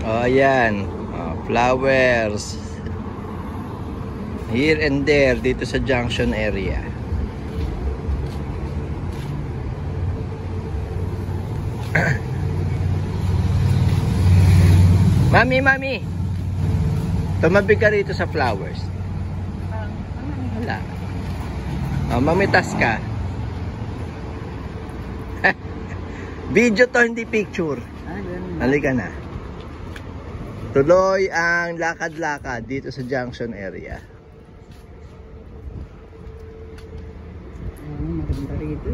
Oh, ayan. Oh, flowers. Here and there, dito sa junction area. Mami! Tumabi ka rito sa flowers. Wala. Oh, mamitas ka. Video to, hindi picture. Halika na. Tuloy ang lakad-lakad dito sa junction area. Maganda rito.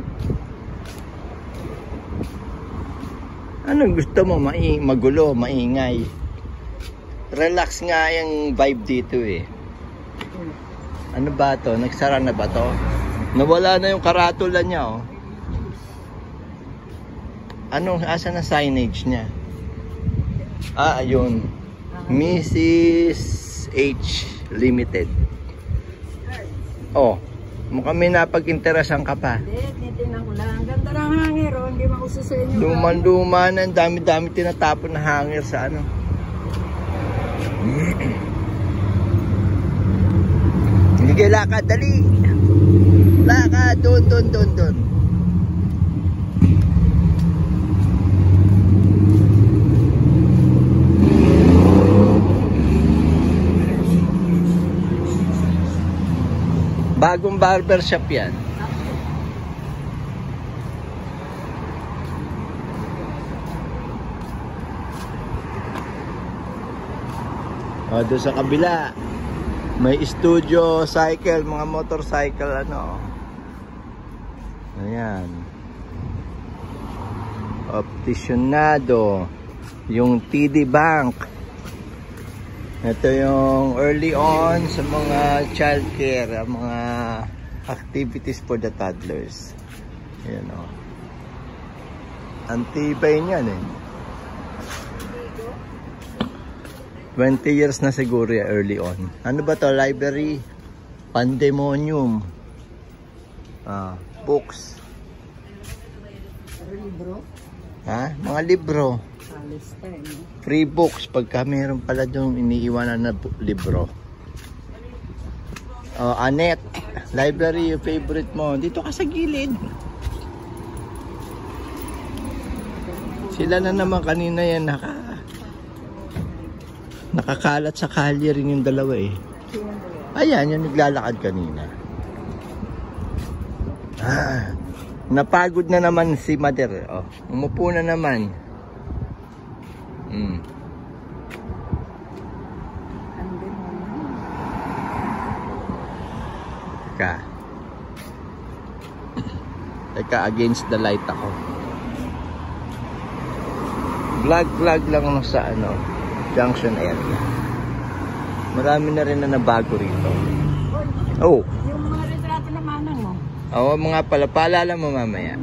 Anong gusto mo? Magulo, maingay. Relax nga yung vibe dito eh. Ano ba to? Nagsara na ba to? Nawala na yung karatula niya oh. Anong, asa na signage niya? Ah, ayun. Mrs. H Limited. Oh, mukhang may napag-interesan ka pa. Hindi, titignan ko lang. Ganda ng hangir, oh. Hindi makuso sa inyo. Luman-luma na, dami-dami tinatapon na hangir sa ano. Sige, lakad, dali. Lakad, dun. Bagong barbershop yan. O, doon sa kabila may studio cycle, mga motorcycle ano. Ayan. Optisyonado. Yung TD Bank. Ito yung early on sa mga child care, mga activities for the toddlers. Ayan o. Antibay niyan eh. 20 years na siguro ya, early on. Ano ba to? Library? Pandemonium. Books. Libro? Ha? Mga libro. Free books pagka mayroon pala doon iniiwanan na libro. Annette, library, yung favorite mo. Dito ka sa gilid. Sila na naman kanina yan nakakalat sa kalye rin yung dalawa eh. Ayan, yung naglalakad kanina. Napagod na naman si Mother. Oh, umupo na naman. Teka, against the light ako. Vlog lang sa ano, junction area. Marami na rin na nabago rito. Oh. Yung mga retrato na manang mo. Oo, mga pala. Paalala mo mamaya.